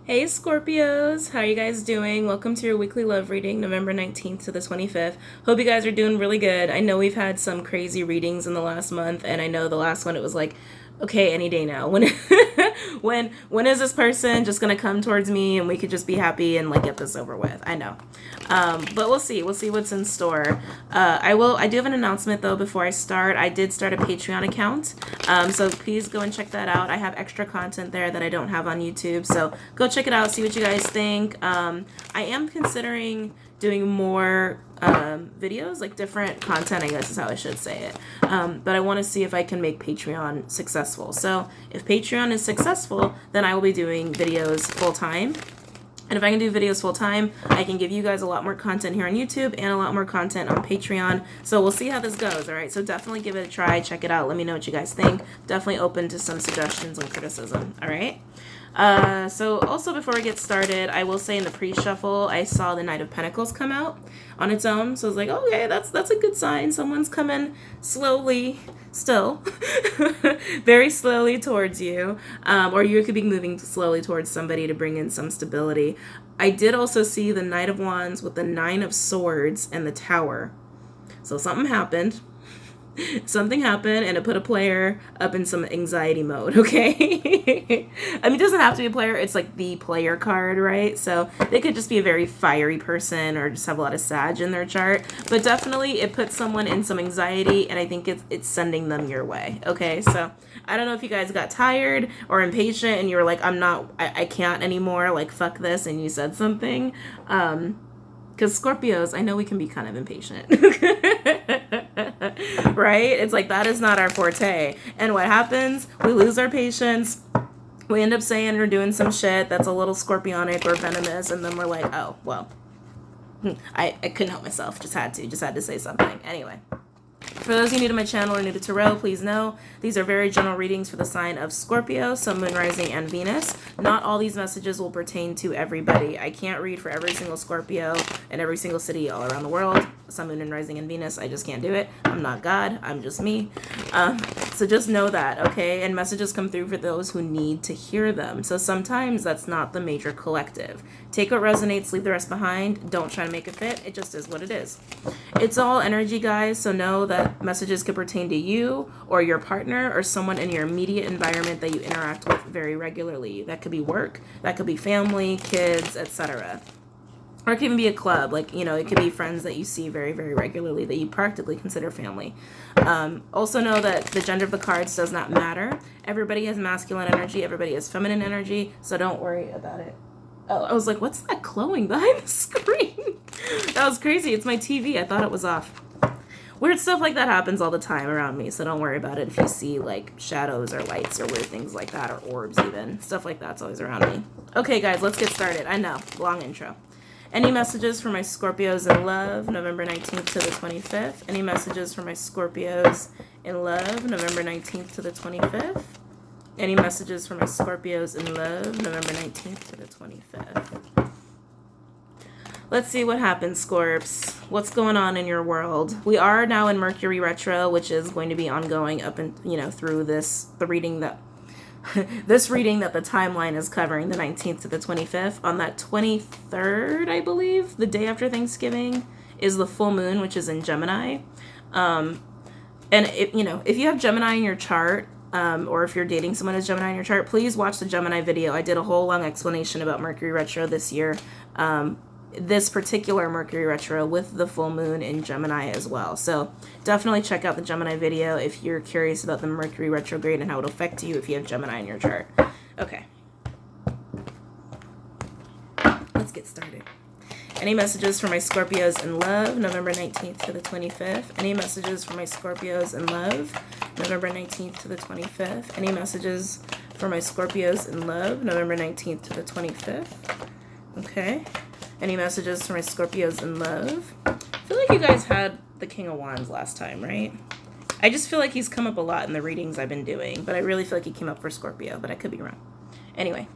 Hey Scorpios, how are you guys doing? Welcome to your weekly love reading, November 19th to the 25th. Hope you guys are doing really good. I know we've had some crazy readings in the last month, and I know the last one it was like, okay, any day now. When when is this person just gonna come towards me and we could just be happy and like get this over with? I know. But we'll see. We'll see what's in store. I do have an announcement though before I start. I did start a Patreon account. So please go and check that out. I have extra content there that I don't have on YouTube. So go check it out. See what you guys think. I am considering doing more videos, like different content, I guess is how I should say it. But I want to see if I can make Patreon successful. So if Patreon is successful, then I will be doing videos full time. And if I can do videos full time, I can give you guys a lot more content here on YouTube and a lot more content on Patreon. So we'll see how this goes, all right? So definitely give it a try. Check it out. Let me know what you guys think. Definitely open to some suggestions and criticism, all right? So also before we get started, I will say in the pre-shuffle, I saw the Knight of Pentacles come out on its own. So I was like, okay, that's a good sign. Someone's coming slowly, still, very slowly towards you. Or you could be moving slowly towards somebody to bring in some stability. I did also see the Knight of Wands with the Nine of Swords and the Tower. So something happened. Something happened and it put a player up in some anxiety mode, okay? I mean, it doesn't have to be a player. It's like the player card, right? So they could just be a very fiery person or just have a lot of Sag in their chart. But definitely it puts someone in some anxiety and I think it's sending them your way, okay? So I don't know if you guys got tired or impatient and you were like, I can't anymore, like fuck this, and you said something. Because Scorpios, I know we can be kind of impatient. Right? It's like that is not our forte. And what happens? We lose our patience. We end up saying or doing some shit that's a little scorpionic or venomous, and then we're like, oh, well, I couldn't help myself. Just had to say something. Anyway. For those of you new to my channel or new to Tarot, please know these are very general readings for the sign of Scorpio, Sun, Moon, Rising, and Venus. Not all these messages will pertain to everybody. I can't read for every single Scorpio in every single city all around the world. Sun, Moon, and Rising, and Venus. I just can't do it. I'm not God. I'm just me. So just know that, okay? And messages come through for those who need to hear them. So sometimes that's not the major collective. Take what resonates, leave the rest behind. Don't try to make it fit. It just is what it is. It's all energy, guys, so know that messages could pertain to you or your partner or someone in your immediate environment that you interact with very regularly. That could be work, that could be family, kids, etc. Or it can even be a club, like, you know, it could be friends that you see very, very regularly that you practically consider family. Also know that the gender of the cards does not matter. Everybody has masculine energy, everybody has feminine energy, so don't worry about it. Oh, I was like, what's that glowing behind the screen? That was crazy. It's my TV. I thought it was off. Weird stuff like that happens all the time around me, so don't worry about it if you see like shadows or lights or weird things like that, or orbs even. Stuff like that's always around me. Okay, guys, let's get started. I know, long intro. Any messages for my Scorpios in love, November 19th to the 25th? Any messages for my Scorpios in love, November 19th to the 25th? Any messages for my Scorpios in love, November 19th to the 25th? Let's see what happens, Scorps. What's going on in your world? We are now in Mercury retro, which is going to be ongoing up and through the reading that this reading that the timeline is covering, the 19th to the 25th. On that 23rd, I believe, the day after Thanksgiving, is the full moon, which is in Gemini. And if you have Gemini in your chart, or if you're dating someone who's Gemini in your chart, please watch the Gemini video. I did a whole long explanation about Mercury retro this year. This particular Mercury retro with the full moon in Gemini as well. So definitely check out the Gemini video if you're curious about the Mercury retrograde and how it'll affect you if you have Gemini in your chart. Okay. Let's get started. Any messages for my Scorpios in love, November 19th to the 25th? Any messages for my Scorpios in love, November 19th to the 25th? Any messages for my Scorpios in love, November 19th to the 25th? Okay. Any messages for my Scorpios in love? I feel like you guys had the King of Wands last time, right? I just feel like he's come up a lot in the readings I've been doing, but I really feel like he came up for Scorpio, but I could be wrong. Anyway,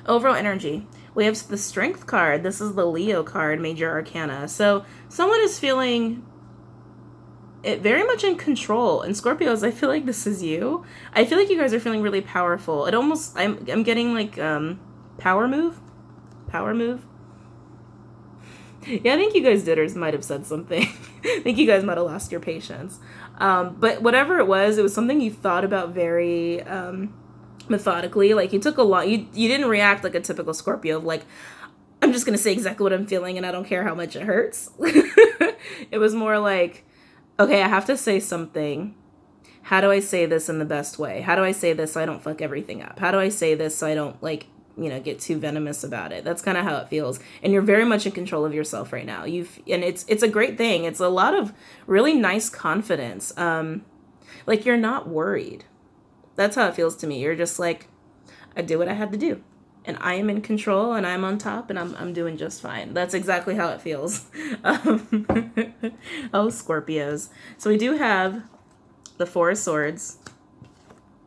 overall energy. We have the Strength card. This is the Leo card, Major Arcana. So someone is feeling it very much in control. And Scorpios, I feel like this is you. I feel like you guys are feeling really powerful. It almost, I'm getting like power move. Power move? Yeah, I think you guys didders might have said something. I think you guys might have lost your patience. But whatever it was something you thought about very methodically. Like, you took a lot. You didn't react like a typical Scorpio of like, I'm just going to say exactly what I'm feeling and I don't care how much it hurts. It was more like, okay, I have to say something. How do I say this in the best way? How do I say this so I don't fuck everything up? How do I say this so I don't, like, get too venomous about it? That's kind of how it feels. And you're very much in control of yourself right now. And it's a great thing. It's a lot of really nice confidence. Like, you're not worried. That's how it feels to me. You're just like, I did what I had to do. And I am in control and I'm on top and I'm doing just fine. That's exactly how it feels. Oh, Scorpios. So we do have the Four of Swords,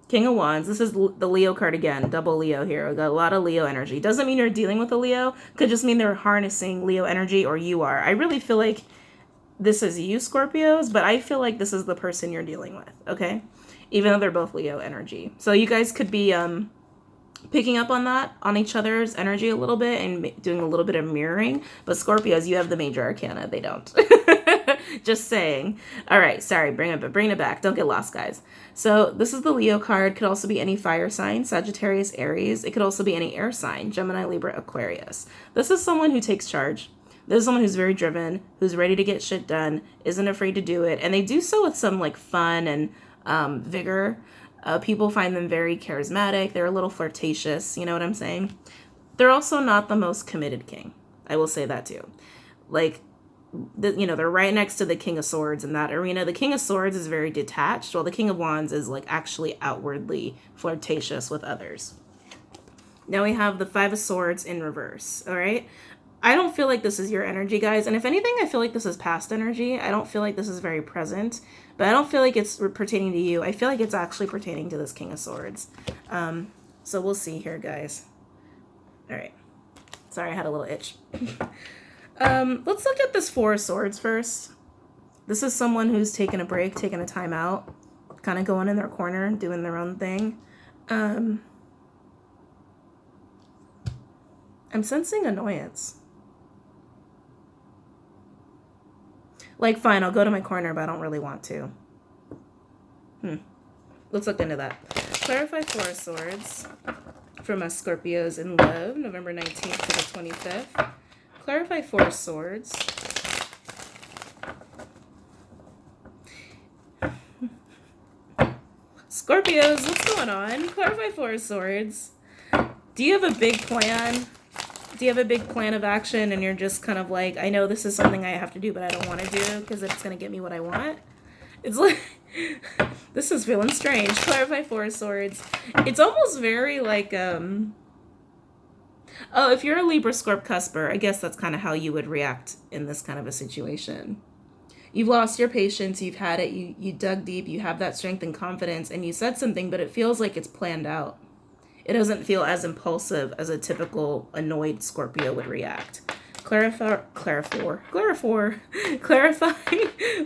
King of Wands. This is the Leo card again, double Leo here. We got a lot of Leo energy. Doesn't mean you're dealing with a Leo. Could just mean they're harnessing Leo energy, or you are. I really feel like this is you, Scorpios, but I feel like this is the person you're dealing with, okay? Even though they're both Leo energy. So you guys could be picking up on that, on each other's energy a little bit and doing a little bit of mirroring. But Scorpios, you have the major arcana. They don't. Just saying. All right, sorry, bring it back. Don't get lost, guys. So this is the Leo card. Could also be any fire sign, Sagittarius, Aries. It could also be any air sign, Gemini, Libra, Aquarius. This is someone who takes charge. This is someone who's very driven, who's ready to get shit done, isn't afraid to do it, and they do so with some like fun and vigor. People find them very charismatic. They're a little flirtatious. You know what I'm saying? They're also not the most committed king. I will say that too. Like, they're right next to the King of Swords in that arena. The King of Swords is very detached, while the King of Wands is like actually outwardly flirtatious with others. Now we have the Five of Swords in reverse. All right. I don't feel like this is your energy, guys. And if anything, I feel like this is past energy. I don't feel like this is very present, but I don't feel like it's pertaining to you. I feel like it's actually pertaining to this King of Swords. So we'll see here, guys. All right. Sorry, I had a little itch. Let's look at this Four of Swords first. This is someone who's taking a break, taking a time out, kind of going in their corner, doing their own thing. I'm sensing annoyance. Like, fine, I'll go to my corner, but I don't really want to. Let's look into that. Clarify Four of Swords for my Scorpios in love, November 19th to the 25th. Clarify Four of Swords. Scorpios, what's going on? Clarify Four of Swords. Do you have a big plan? Do you have a big plan of action and you're just kind of like, I know this is something I have to do, but I don't want to do because it's going to get me what I want? It's like, this is feeling strange. Clarify Four of Swords. It's almost very like, oh, if you're a Libra Scorp cusper, I guess that's kind of how you would react in this kind of a situation. You've lost your patience. You've had it. You dug deep. You have that strength and confidence and you said something, but it feels like it's planned out. It doesn't feel as impulsive as a typical annoyed Scorpio would react. Clarify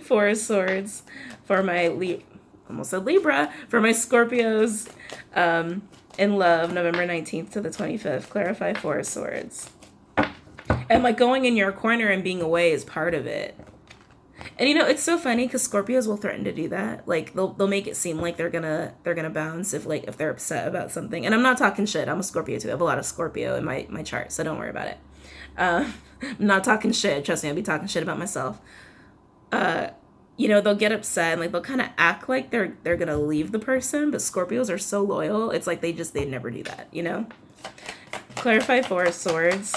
Four of Swords for my almost said Libra, for my Scorpios in love, November 19th to the 25th. Clarify Four of Swords. And like going in your corner and being away is part of it. And it's so funny because Scorpios will threaten to do that. Like they'll make it seem like they're gonna bounce if they're upset about something. And I'm not talking shit. I'm a Scorpio too. I have a lot of Scorpio in my chart, so don't worry about it. I'm not talking shit. Trust me, I'll be talking shit about myself. They'll get upset and like they'll kind of act like they're gonna leave the person, but Scorpios are so loyal. It's like they never do that. Clarify Four of Swords.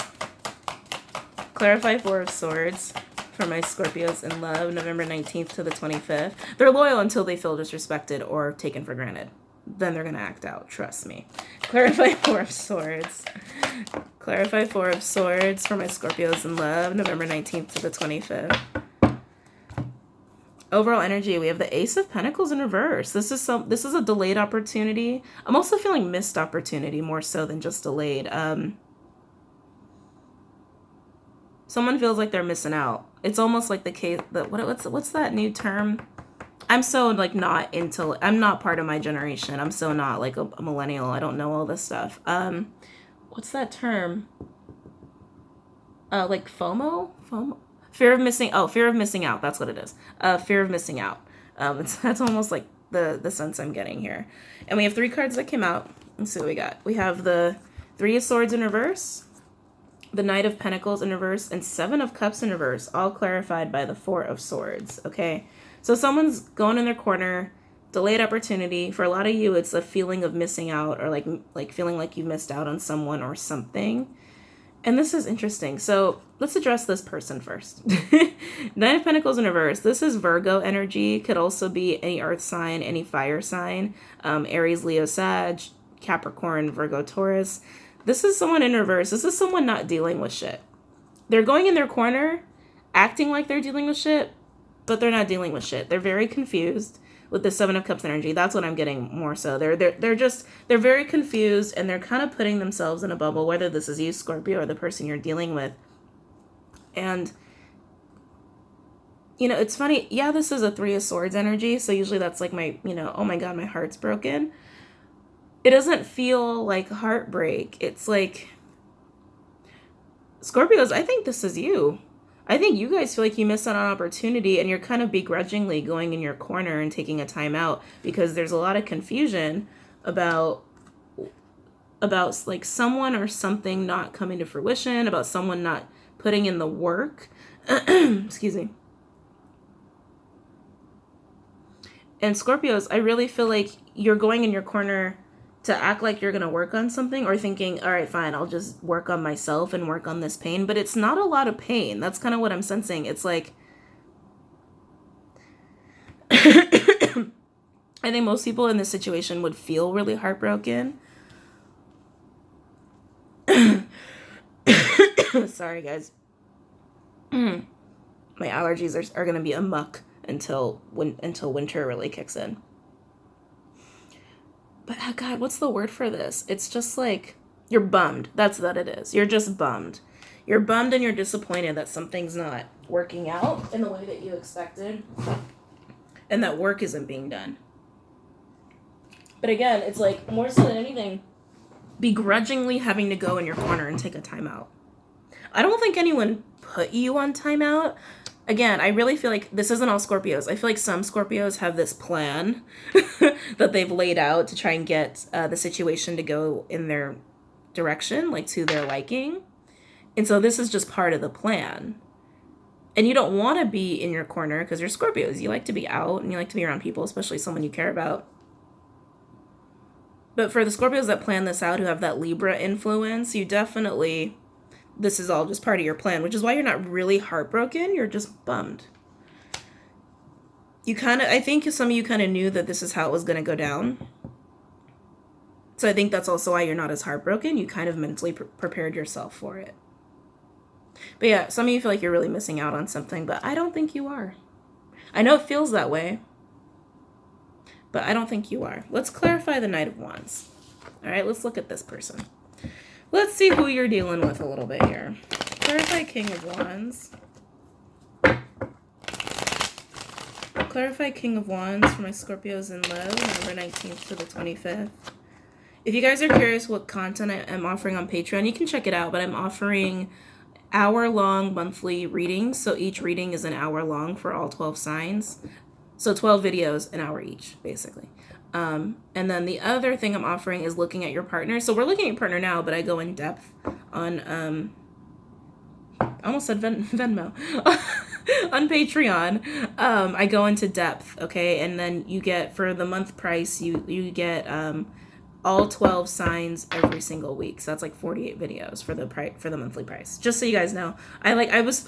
Clarify Four of Swords. For my Scorpios in love, November 19th to the 25th. They're loyal until they feel disrespected or taken for granted. Then they're going to act out. Trust me. Clarify Four of Swords. Clarify Four of Swords for my Scorpios in love, November 19th to the 25th. Overall energy, we have the Ace of Pentacles in reverse. This is a delayed opportunity. I'm also feeling missed opportunity more so than just delayed. Someone feels like they're missing out. It's almost like the case that what's that new term? I'm so like I'm not part of my generation. I'm so not like a millennial. I don't know all this stuff. What's that term? like FOMO, fear of missing. Oh, fear of missing out. That's what it is. Fear of missing out. That's almost like the sense I'm getting here. And we have 3 cards that came out. Let's see what we got. We have the 3 of Swords in reverse, the Knight of Pentacles in reverse, and 7 of Cups in reverse, all clarified by the 4 of Swords. Okay, so someone's going in their corner. Delayed opportunity. For a lot of you, it's a feeling of missing out, or like feeling like you missed out on someone or something. And this is interesting. So let's address this person first. Nine of Pentacles in reverse. This is Virgo energy. Could also be any earth sign, any fire sign. Aries, Leo, Sag, Capricorn, Virgo, Taurus. This is someone in reverse. This is someone not dealing with shit. They're going in their corner, acting like they're dealing with shit, but they're not dealing with shit. They're very confused with the 7 of Cups energy. That's what I'm getting more so. They're very confused, and they're kind of putting themselves in a bubble, whether this is you, Scorpio, or the person you're dealing with. And, you know, it's funny. Yeah, this is a 3 of Swords energy, so usually that's like my, you know, oh my God, my heart's broken. It doesn't feel like heartbreak. It's like, Scorpios, I think this is you. I think you guys feel like you missed out on opportunity, and you're kind of begrudgingly going in your corner and taking a time out because there's a lot of confusion about like someone or something not coming to fruition, about someone not putting in the work. Excuse me. And Scorpios, I really feel like you're going in your corner to act like you're going to work on something, or thinking, all right, fine, I'll just work on myself and work on this pain. But it's not a lot of pain. That's kind of what I'm sensing. It's like, I think most people in this situation would feel really heartbroken. Sorry, guys. My allergies are going to be amuck until winter really kicks in. But oh God, what's the word for this? It's just like, you're bummed. That's what it is. You're just bummed. You're bummed and you're disappointed that something's not working out in the way that you expected, and that work isn't being done. But again, it's like, more so than anything, begrudgingly having to go in your corner and take a timeout. I don't think anyone put you on timeout. Again, I really feel like this isn't all Scorpios. I feel like some Scorpios have this plan that they've laid out to try and get the situation to go in their direction, like to their liking. And so this is just part of the plan. And you don't want to be in your corner because you're Scorpios. You like to be out and you like to be around people, especially someone you care about. But for the Scorpios that plan this out, who have that Libra influence, you definitely... this is all just part of your plan, which is why you're not really heartbroken. You're just bummed. I think some of you kind of knew that this is how it was going to go down. So I think that's also why you're not as heartbroken. You kind of mentally prepared yourself for it. But yeah, some of you feel like you're really missing out on something, but I don't think you are. I know it feels that way, but I don't think you are. Let's clarify the Knight of Wands. All right, let's look at this person. Let's see who you're dealing with a little bit here. Clarify King of Wands. Clarify King of Wands for my Scorpios in love, November 19th to the 25th. If you guys are curious what content I'm offering on Patreon, you can check it out, but I'm offering hour-long monthly readings. So each reading is an hour long for all 12 signs. So 12 videos, an hour each, basically. And then the other thing I'm offering is looking at your partner. So we're looking at your partner now, but I go in depth on, I almost said Venmo, on Patreon. I go into depth, okay? And then you get, for the month price, you get, all 12 signs every single week. So that's like 48 videos for the monthly price. Just so you guys know. I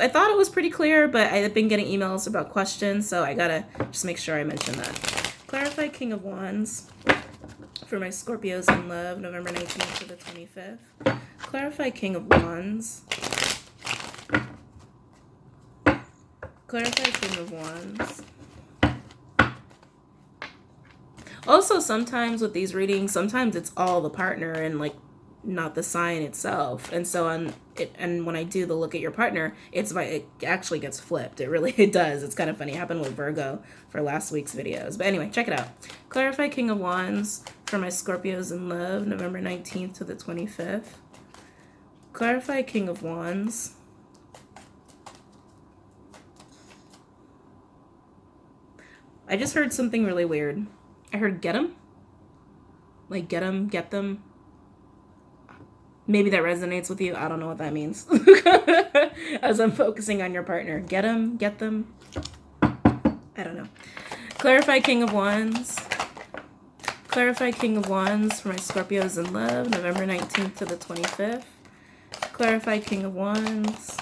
thought it was pretty clear, but I've been getting emails about questions, so I gotta just make sure I mention that. Clarify King of Wands for my Scorpios in love, November 19th to the 25th. Clarify King of Wands. Clarify King of Wands. Also, sometimes with these readings, sometimes it's all the partner and like not the sign itself. And so and when I do the look at your partner, it actually gets flipped. It does. It's kind of funny. It happened with Virgo for last week's videos. But anyway, check it out. Clarify King of Wands for my Scorpios in love, November 19th to the 25th. Clarify King of Wands I just heard something really weird. I heard get 'em. Like get 'em, get them. Maybe that resonates with you. I don't know what that means. As I'm focusing on your partner. Get 'em, get them. I don't know. Clarify King of Wands. Clarify King of Wands for my Scorpios in love, November 19th to the 25th. Clarify King of Wands.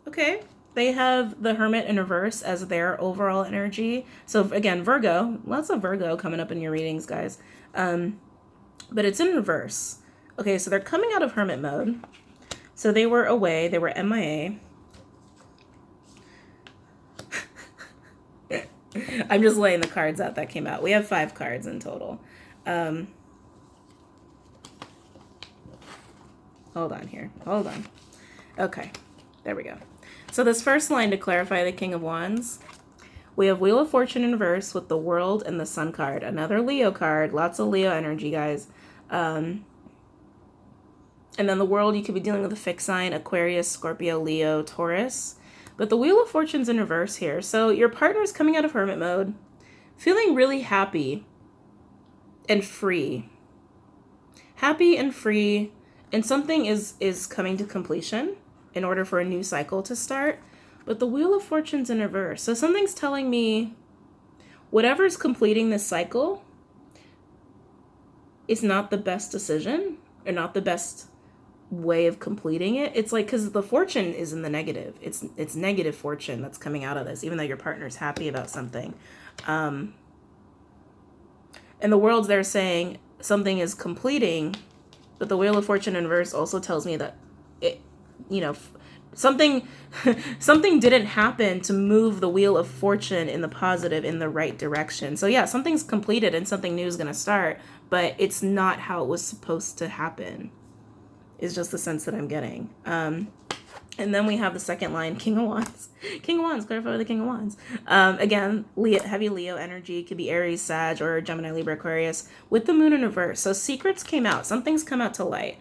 Okay. They have the Hermit in reverse as their overall energy. So again, Virgo, lots of Virgo coming up in your readings, guys. But it's in reverse. Okay, so they're coming out of Hermit mode. So they were away, they were MIA. I'm just laying the cards out that came out. We have 5 cards in total. Hold on here. Hold on. Okay, there we go. So this first line to clarify the King of Wands, we have Wheel of Fortune in reverse with the World and the Sun card. Another Leo card. Lots of Leo energy, guys. And then the World, you could be dealing with a fixed sign, Aquarius, Scorpio, Leo, Taurus. But the Wheel of Fortune's in reverse here. So your partner's coming out of Hermit mode, feeling really happy and free. Happy and free, and something is coming to completion in order for a new cycle to start. But the Wheel of Fortune's in reverse. So something's telling me whatever's completing this cycle is not the best decision or not the best way of completing it. It's like, because the fortune is in the negative. It's negative fortune that's coming out of this, even though your partner's happy about something. And the World's there saying something is completing, but the Wheel of Fortune in reverse also tells me that it, something didn't happen to move the Wheel of Fortune in the positive, in the right direction. So yeah, something's completed and something new is going to start, but it's not how it was supposed to happen, is just the sense that I'm getting. And then we have the second line, King of Wands. King of Wands, clarify the King of Wands. Again, heavy Leo energy, could be Aries, Sag, or Gemini, Libra, Aquarius, with the Moon in reverse. So secrets came out. Something's come out to light.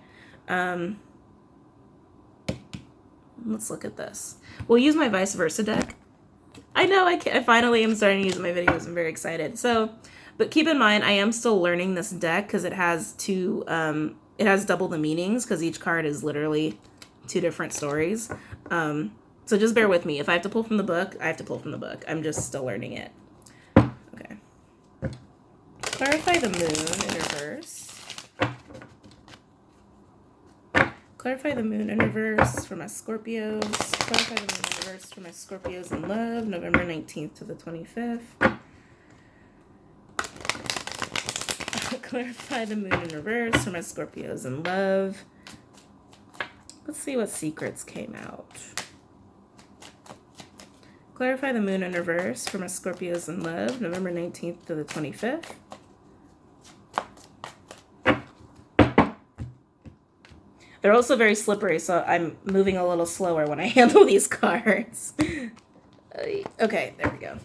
Let's look at this. We'll use my vice versa deck. I know I finally am starting to use my videos. I'm very excited. So, but keep in mind, I am still learning this deck because it has it has double the meanings, because each card is literally 2 different stories. So just bear with me. If I have to pull from the book, I have to pull from the book. I'm just still learning it. Okay. Clarify the Moon in reverse. Clarify the Moon in reverse for my Scorpios. Clarify the Moon in reverse for my Scorpios in love, November 19th to the 25th. Clarify the Moon in reverse for my Scorpios in love. Let's see what secrets came out. Clarify the Moon in reverse for my Scorpios in love, November 19th to the 25th. They're also very slippery, so I'm moving a little slower when I handle these cards. Okay, there we go.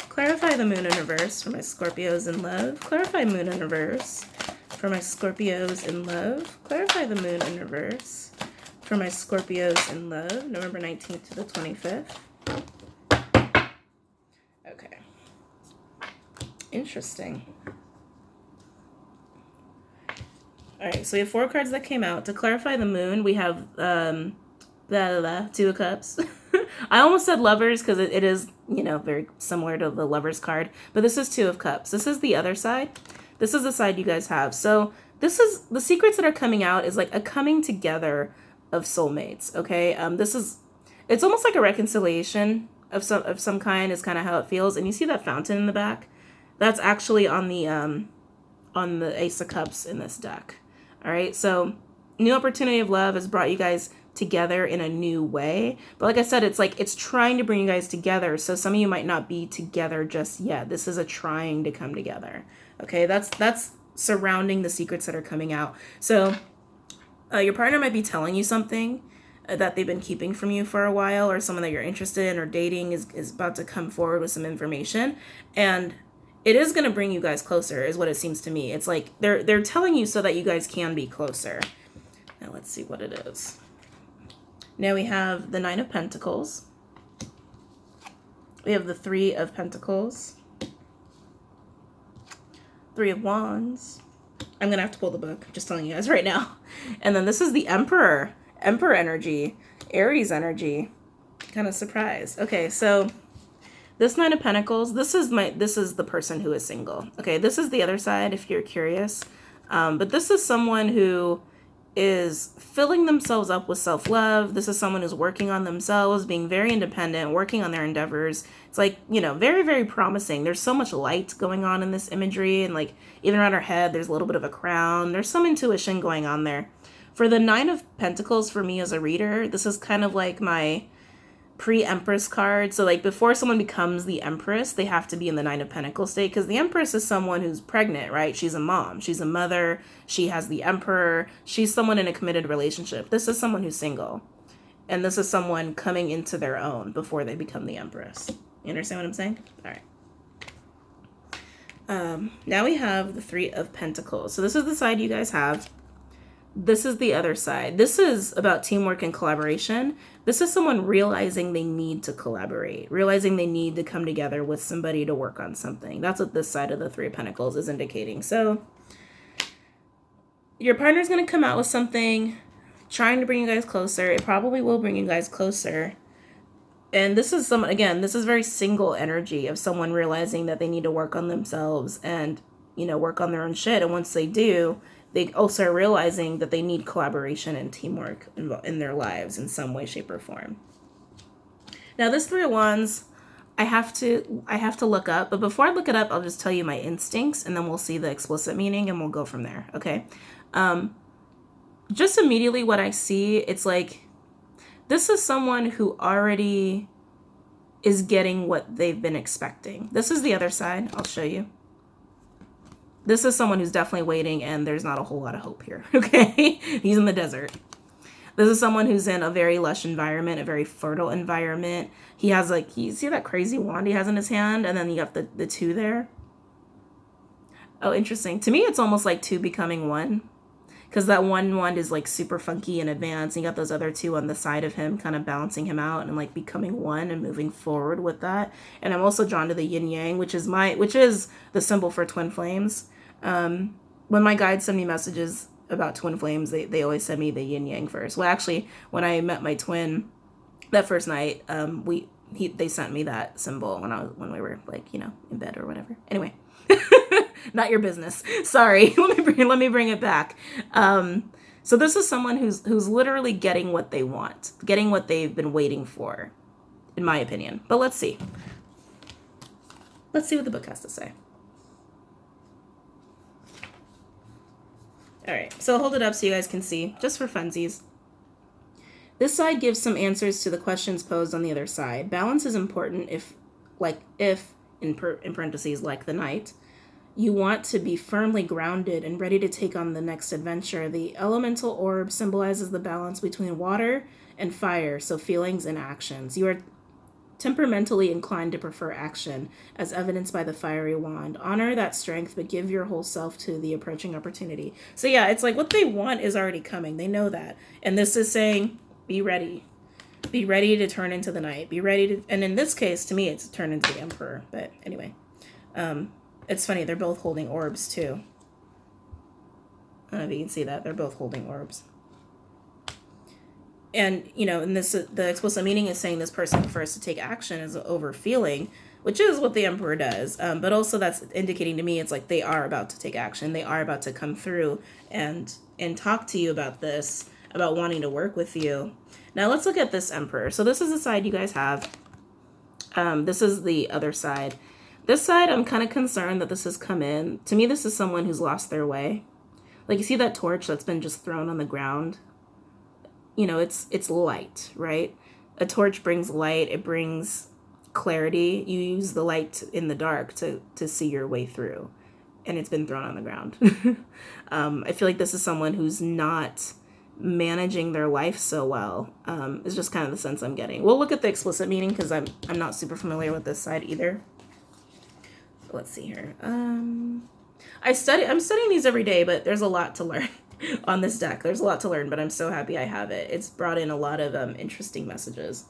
Clarify the Moon in reverse for my Scorpios in love. Clarify Moon in reverse for my Scorpios in love. Clarify the Moon in reverse for my Scorpios in love, November 19th to the 25th. Okay. Interesting. All right, so we have 4 cards that came out. To clarify the Moon, we have 2 of Cups. I almost said Lovers because it is, very similar to the Lovers card. But this is 2 of Cups. This is the other side. This is the side you guys have. So this is the secrets that are coming out, is like a coming together of soulmates. Okay, it's almost like a reconciliation of some kind is kind of how it feels. And you see that fountain in the back? That's actually on the Ace of Cups in this deck. All right, so new opportunity of love has brought you guys together in a new way. But like I said, it's trying to bring you guys together. So some of you might not be together just yet. This is a trying to come together. Okay, that's surrounding the secrets that are coming out. So your partner might be telling you something that they've been keeping from you for a while, or someone that you're interested in or dating is about to come forward with some information. And it is going to bring you guys closer, is what it seems to me. It's like they're telling you so that you guys can be closer. Now let's see what it is. Now we have the Nine of Pentacles. We have the Three of Pentacles. Three of Wands. I'm going to have to pull the book. Just telling you guys right now. And then this is the Emperor. Emperor energy. Aries energy. Kind of surprised. Okay, so this Nine of Pentacles, this is the person who is single. Okay, this is the other side if you're curious. But this is someone who is filling themselves up with self-love. This is someone who's working on themselves, being very independent, working on their endeavors. It's like, you know, very, very promising. There's so much light going on in this imagery, and like even around her head, there's a little bit of a crown. There's some intuition going on there. For the Nine of Pentacles, for me as a reader, this is kind of like my pre-Empress card. So like before someone becomes the Empress, they have to be in the Nine of Pentacles state, because the Empress is someone who's pregnant, right? She's a mom, she's a mother, she has the Emperor, she's someone in a committed relationship. This is someone who's single, and this is someone coming into their own before they become the Empress. You understand what I'm saying? All right. Now we have the Three of Pentacles. So this is the side you guys have. This is the other side. This is about teamwork and collaboration. This is someone realizing they need to collaborate, realizing they need to come together with somebody to work on something. That's what this side of the Three of Pentacles is indicating. So your partner's going to come out with something, trying to bring you guys closer. It probably will bring you guys closer. And this is this is very single energy of someone realizing that they need to work on themselves and, you know, work on their own shit. And once they do, they also are realizing that they need collaboration and teamwork in their lives in some way, shape, or form. Now, this Three of Wands, I have to look up. But before I look it up, I'll just tell you my instincts, and then we'll see the explicit meaning, and we'll go from there, okay? Just immediately what I see, it's like this is someone who already is getting what they've been expecting. This is the other side. I'll show you. This is someone who's definitely waiting, and there's not a whole lot of hope here, okay? He's in the desert. This is someone who's in a very lush environment, a very fertile environment. He has like, you see that crazy wand he has in his hand? And then you got the two there. Oh, interesting. To me, it's almost like two becoming one, because that one wand is like super funky and advanced. And you got those other two on the side of him kind of balancing him out and like becoming one and moving forward with that. And I'm also drawn to the yin yang, which is the symbol for twin flames. When my guides send me messages about twin flames, they always send me the yin yang first. Well, actually, when I met my twin that first night, they sent me that symbol when we were like, you know, in bed or whatever. Anyway, not your business. Sorry. let me bring it back. So this is someone who's literally getting what they want, getting what they've been waiting for, in my opinion. But let's see. Let's see what the book has to say. All right, so I'll hold it up so you guys can see, just for funsies. This side gives some answers to the questions posed on the other side. Balance is important if in parentheses, like the Knight, you want to be firmly grounded and ready to take on the next adventure. The elemental orb symbolizes the balance between water and fire, so feelings and actions. You are temperamentally inclined to prefer action, as evidenced by the fiery wand. Honor that strength, but give your whole self to the approaching opportunity. So yeah, it's like what they want is already coming. They know that. And this is saying, be ready. Be ready to turn into the Knight. Be ready to, and in this case, to me, it's turn into the Emperor. But anyway, it's funny. They're both holding orbs too. I don't know if you can see that. They're both holding orbs. And, you know, and the explicit meaning is saying this person prefers to take action as over feeling, which is what the Emperor does. But also that's indicating to me it's like they are about to take action. They are about to come through and talk to you about this, about wanting to work with you. Now let's look at this Emperor. So this is the side you guys have. This is the other side. This side, I'm kind of concerned that this has come in. To me, this is someone who's lost their way. Like, you see that torch that's been just thrown on the ground? You know, it's light, right? A torch brings light. It brings clarity. You use the light in the dark to see your way through. And it's been thrown on the ground. I feel like this is someone who's not managing their life so well. It's just kind of the sense I'm getting. We'll look at the explicit meaning because I'm not super familiar with this side either. Let's see here. I'm studying these every day, but there's a lot to learn. on this deck. There's a lot to learn, but I'm so happy I have it. It's brought in a lot of interesting messages.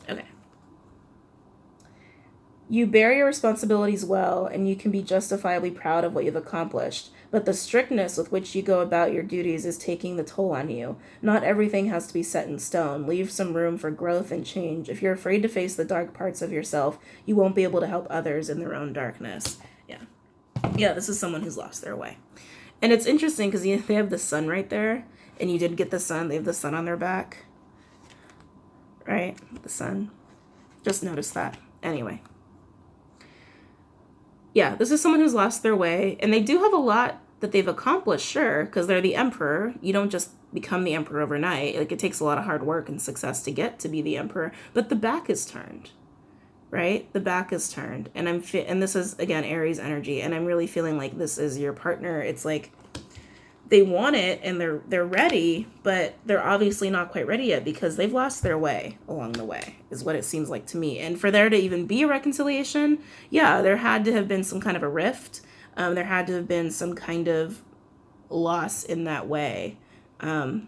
Okay. You bear your responsibilities well, and you can be justifiably proud of what you've accomplished. But the strictness with which you go about your duties is taking the toll on you. Not everything has to be set in stone. Leave some room for growth and change. If you're afraid to face the dark parts of yourself, you won't be able to help others in their own darkness. Yeah. Yeah, this is someone who's lost their way. And it's interesting because they have the sun right there, and you did get the sun. They have the sun on their back. Right? The sun. Just notice that. Anyway. Yeah, this is someone who's lost their way, and they do have a lot that they've accomplished, sure, because they're the emperor. You don't just become the emperor overnight. Like, it takes a lot of hard work and success to get to be the emperor, but the back is turned, right? The back is turned, and and this is, again, Aries energy, and I'm really feeling like this is your partner. It's like they want it, and they're ready, but they're obviously not quite ready yet because they've lost their way along the way, is what it seems like to me. And for there to even be a reconciliation, yeah, there had to have been some kind of a rift. There had to have been some kind of loss in that way. But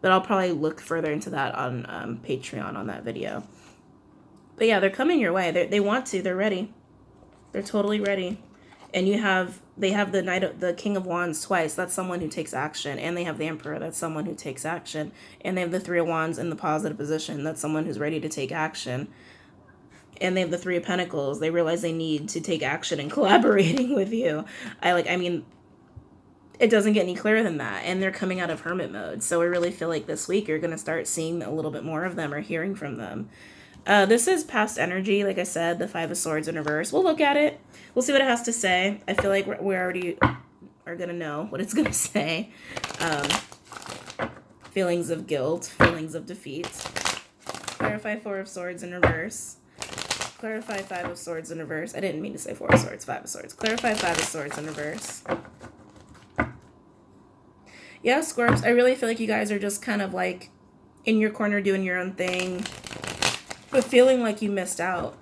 I'll probably look further into that on Patreon on that video. But yeah, they're coming your way. They want to. They're ready. They're totally ready. And they have the King of Wands twice. That's someone who takes action. And they have the Emperor. That's someone who takes action. And they have the Three of Wands in the positive position. That's someone who's ready to take action. And they have the Three of Pentacles. They realize they need to take action and collaborating with you. It doesn't get any clearer than that. And they're coming out of hermit mode. So I really feel like this week you're going to start seeing a little bit more of them or hearing from them. This is past energy, like I said, the Five of Swords in reverse. We'll look at it. We'll see what it has to say. I feel like we already are going to know what it's going to say. Feelings of guilt, feelings of defeat. Clarify Four of Swords in reverse. Clarify Five of Swords in reverse. I didn't mean to say Four of Swords, Five of Swords. Clarify Five of Swords in reverse. Yeah, Scorps, I really feel like you guys are just kind of like in your corner doing your own thing, but feeling like you missed out.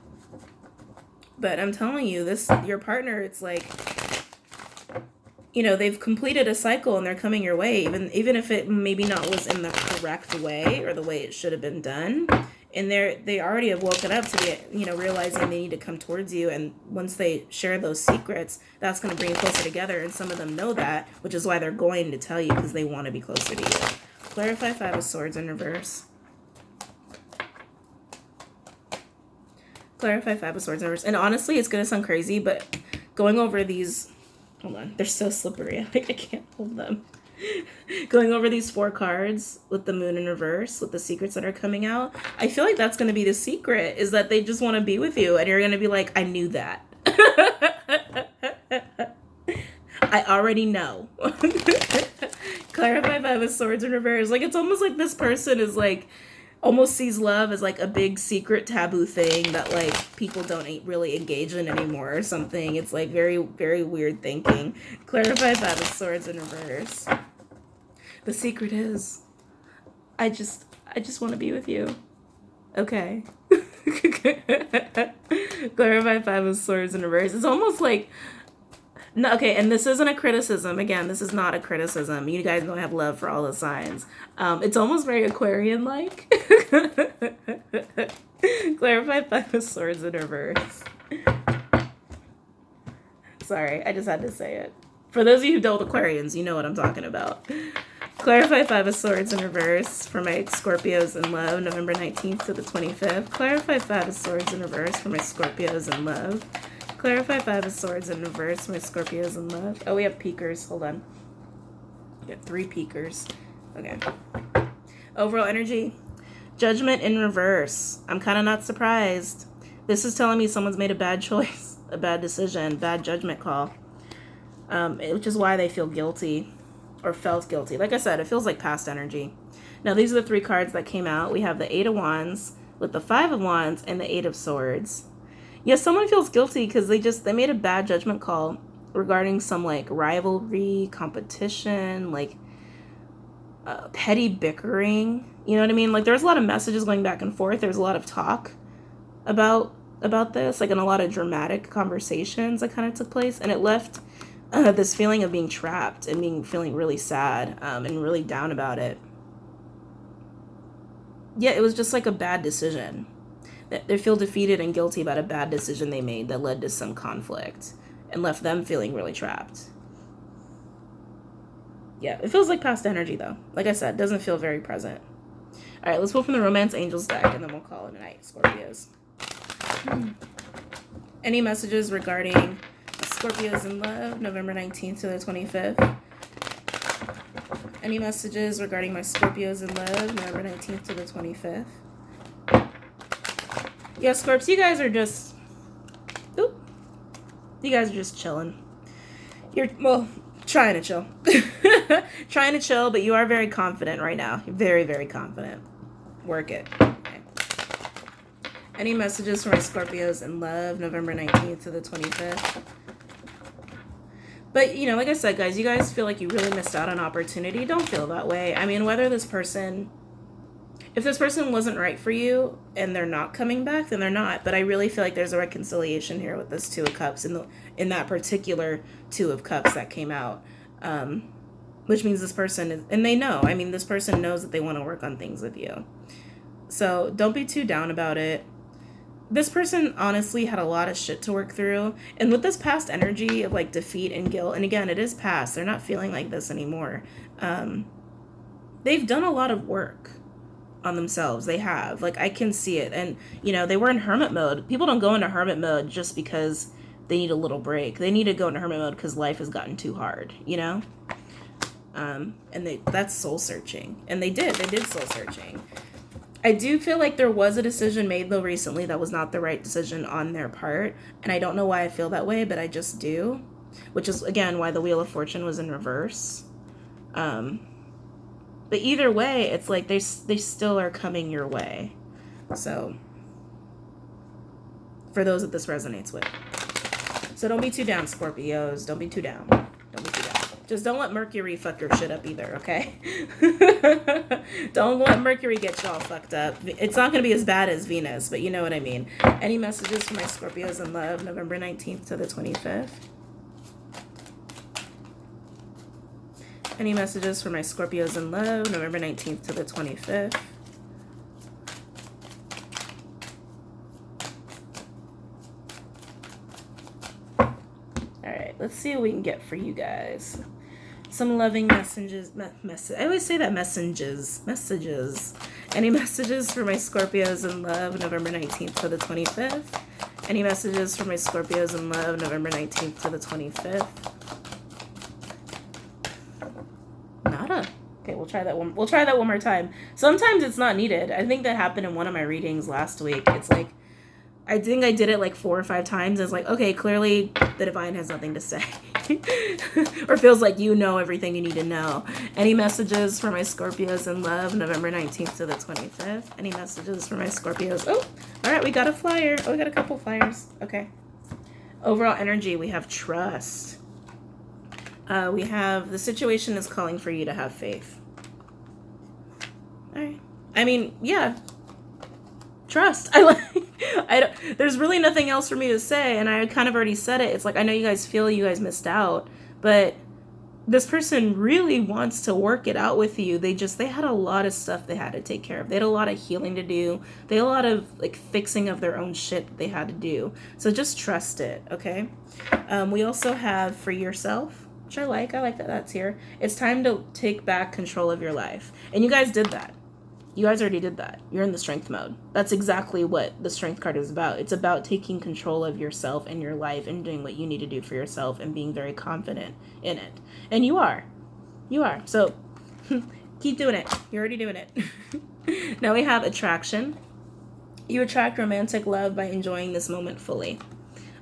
But I'm telling you, your partner, it's like, they've completed a cycle and they're coming your way, even if it maybe not was in the correct way or the way it should have been done. And they already have woken up to be, realizing they need to come towards you. And once they share those secrets, that's going to bring you closer together. And some of them know that, which is why they're going to tell you, because they want to be closer to you. Clarify Five of Swords in reverse. Clarify Five of Swords in reverse. And honestly, it's going to sound crazy, but going over these... Hold on. They're so slippery. I think I can't hold them. Going over these 4 cards with the moon in reverse, with the secrets that are coming out, I feel like that's going to be the secret, is that they just want to be with you. And you're going to be like, I knew that. I already know. Clarify Five of Swords in reverse. Like, it's almost like this person is like, almost sees love as like a big secret taboo thing that like people don't really engage in anymore or something. It's like very, very weird thinking. Clarify Five of Swords in reverse. The secret is, I just want to be with you. Okay. Clarify Five of Swords in reverse. It's almost like, no, okay, and this isn't a criticism. Again, this is not a criticism. You guys don't have love for all the signs. It's almost very Aquarian-like. Clarify Five of Swords in reverse. Sorry, I just had to say it. For those of you who dealt with Aquarians, you know what I'm talking about. Clarify Five of Swords in reverse for my Scorpios in love, November 19th to the 25th. Clarify Five of Swords in reverse for my Scorpios in love. Clarify Five of Swords in reverse for my Scorpios in love. Oh, we have peekers. Hold on. We have 3 peekers. Okay. Overall energy. Judgment in reverse. I'm kind of not surprised. This is telling me someone's made a bad choice, a bad decision, bad judgment call. Which is why they feel guilty or felt guilty. Like I said, it feels like past energy. Now, these are the 3 cards that came out. We have the 8 of Wands with the 5 of Wands and the 8 of Swords. Yes, someone feels guilty because they made a bad judgment call regarding some like rivalry, competition, like petty bickering. You know what I mean? Like there's a lot of messages going back and forth. There's a lot of talk about this, like in a lot of dramatic conversations that kind of took place, and it left this feeling of being trapped and feeling really sad and really down about it. Yeah, it was just like a bad decision. They feel defeated and guilty about a bad decision they made that led to some conflict and left them feeling really trapped. Yeah, it feels like past energy, though. Like I said, it doesn't feel very present. All right, let's pull from the Romance Angels deck, and then we'll call it a night, Scorpios. Any messages regarding Scorpios in love, November 19th to the 25th? Any messages regarding my Scorpios in love, November 19th to the 25th? Yeah, Scorps, you guys are just... Oop. You guys are just chilling. You're, well, trying to chill. Trying to chill, but you are very confident right now. You're very, very confident. Work it. Okay. Any messages for my Scorpios in love, November 19th to the 25th? But, you know, like I said, guys, you guys feel like you really missed out on opportunity. Don't feel that way. I mean, whether this person... If this person wasn't right for you and they're not coming back, then they're not. But I really feel like there's a reconciliation here with this Two of Cups in that particular Two of Cups that came out. Which means this person is... And they know. I mean, this person knows that they want to work on things with you. So don't be too down about it. This person honestly had a lot of shit to work through. And with this past energy of like defeat and guilt, and again, it is past. They're not feeling like this anymore. They've done a lot of work on themselves. They have. Like, I can see it. And, you know, they were in hermit mode. People don't go into hermit mode just because they need a little break. They need to go into hermit mode because life has gotten too hard, you know? And that's soul searching. And they did soul searching. I do feel like there was a decision made, though, recently that was not the right decision on their part. And I don't know why I feel that way, but I just do. Which is, again, why the Wheel of Fortune was in reverse. But either way, it's like they still are coming your way. So, for those that this resonates with. So don't be too down, Scorpios. Don't be too down. Don't be too down. Just don't let Mercury fuck your shit up either, okay? Don't let Mercury get you all fucked up. It's not going to be as bad as Venus, but you know what I mean. Any messages for my Scorpios in love, November 19th to the 25th? Any messages for my Scorpios in love, November 19th to the 25th? All right, let's see what we can get for you guys. Some loving messages. I always say that messages. Any messages for my Scorpios in love, November 19th to the 25th? Any messages for my Scorpios in love, November 19th to the 25th? Nada. Okay, we'll try that one. We'll try that one more time. Sometimes it's not needed. I think that happened in one of my readings last week. It's like, I think I did it like 4 or 5 times. It's like, okay, clearly the divine has nothing to say. Or feels like you know everything you need to know. Any messages for my Scorpios in love, November 19th to the 25th? Any messages for my Scorpios? Oh, all right, we got a flyer. Oh, we got a couple flyers. Okay. Overall energy, we have trust. We have the situation is calling for you to have faith. All right. I mean, yeah. Trust. There's really nothing else for me to say, and I kind of already said it. It's like, I know you guys feel you guys missed out, but this person really wants to work it out with you. They had a lot of stuff they had to take care of. They had a lot of healing to do. They had a lot of like fixing of their own shit that they had to do. So just trust it, okay? We also have for yourself, which I like that that's here. It's time to take back control of your life. And you guys did that. You guys already did that. You're in the strength mode. That's exactly what the strength card is about. It's about taking control of yourself and your life and doing what you need to do for yourself and being very confident in it. And you are. You are. So keep doing it. You're already doing it. Now we have attraction. You attract romantic love by enjoying this moment fully.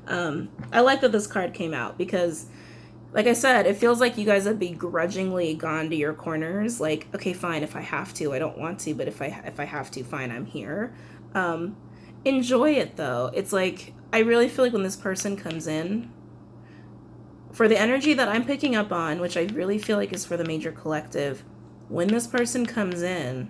I like that this card came out because, like I said, it feels like you guys have begrudgingly gone to your corners. Like, okay, fine, if I have to, I don't want to, but if I have to, fine, I'm here. Enjoy it, though. It's like, I really feel like when this person comes in, for the energy that I'm picking up on, which I really feel like is for the major collective, when this person comes in,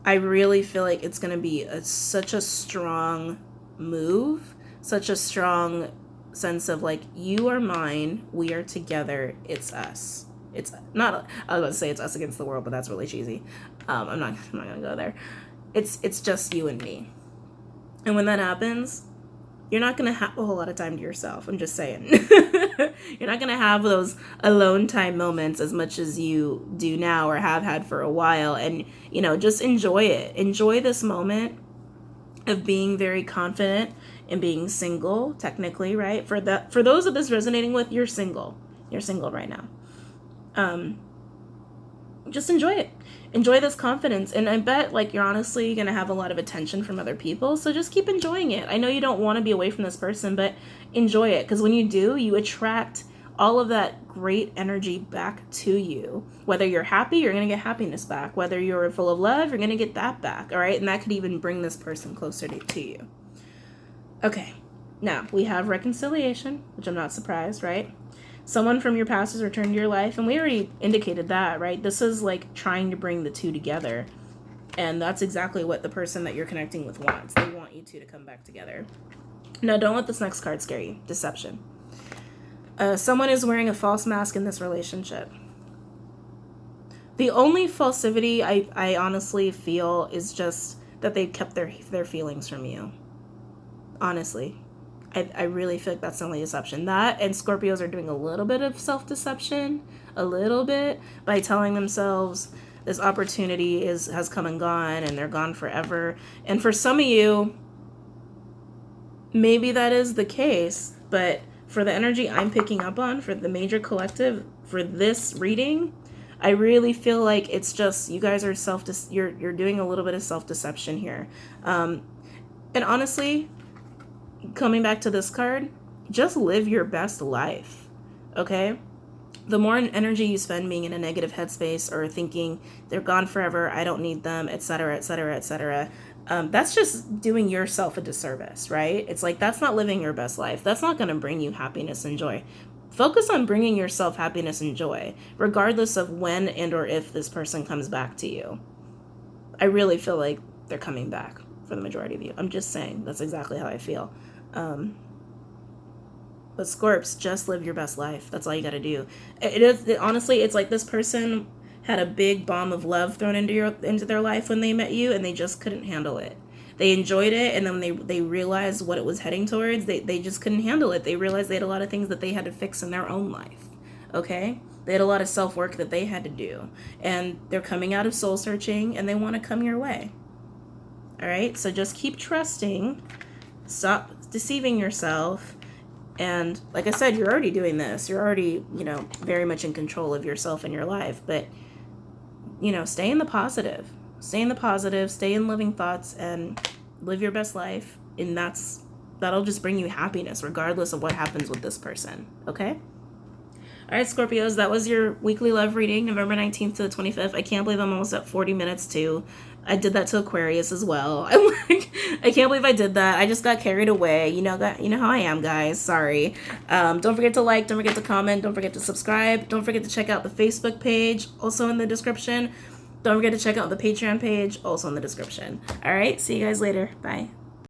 I really feel like it's going to be such a strong move, such a strong sense of like, you are mine, we are together, it's us. It's not, I was about to say it's us against the world, but that's really cheesy. I'm not gonna go there. It's just you and me. And when that happens, you're not gonna have a whole lot of time to yourself. I'm just saying. You're not gonna have those alone time moments as much as you do now or have had for a while. And, just enjoy it. Enjoy this moment of being very confident and being single, technically, right? For those of this resonating with, you're single. You're single right now. Just enjoy it. Enjoy this confidence. And I bet like you're honestly going to have a lot of attention from other people. So just keep enjoying it. I know you don't want to be away from this person, but enjoy it. Because when you do, you attract all of that great energy back to you. Whether you're happy, you're going to get happiness back. Whether you're full of love, you're going to get that back. All right. And that could even bring this person closer to you. Okay. Now we have reconciliation, which I'm not surprised, right? Someone from your past has returned to your life, and we already indicated that, right? This is like trying to bring the two together, and that's exactly what the person that you're connecting with wants. They want you two to come back together. Now, don't let this next card scare you. Deception. Someone is wearing a false mask in this relationship. The only falsity I honestly feel is just that they've kept their feelings from you. Honestly. I really feel like that's the only deception. That and Scorpios are doing a little bit of self-deception, a little bit, by telling themselves this opportunity has come and gone and they're gone forever. And for some of you, maybe that is the case, but for the energy I'm picking up on, for the major collective, for this reading, I really feel like it's just, you guys are you're doing a little bit of self-deception here. And honestly, coming back to this card, just live your best life, okay? The more energy you spend being in a negative headspace or thinking they're gone forever, I don't need them, etc., etc., etc., that's just doing yourself a disservice, right? It's like, that's not living your best life. That's not going to bring you happiness and joy. Focus on bringing yourself happiness and joy, regardless of when and or if this person comes back to you. I really feel like they're coming back for the majority of you. I'm just saying, that's exactly how I feel. But Scorps, just live your best life. That's all you got to do. Honestly, it's like this person had a big bomb of love thrown into their life when they met you, and they just couldn't handle it. They enjoyed it, and then they realized what it was heading towards. They just couldn't handle it. They realized they had a lot of things that they had to fix in their own life. Okay? They had a lot of self-work that they had to do. And they're coming out of soul searching, and they want to come your way. All right? So just keep trusting. Stop deceiving yourself. And like I said, you're already doing this. You're already, very much in control of yourself and your life. But, stay in the positive. Stay in the positive. Stay in loving thoughts and live your best life. And that'll just bring you happiness regardless of what happens with this person. Okay? All right, Scorpios, that was your weekly love reading, November 19th to the 25th. I can't believe I'm almost at 40 minutes, too. I did that to Aquarius as well. I can't believe I did that. I just got carried away. You know how I am, guys. Sorry. Don't forget to like. Don't forget to comment. Don't forget to subscribe. Don't forget to check out the Facebook page, also in the description. Don't forget to check out the Patreon page, also in the description. All right, see you guys later. Bye.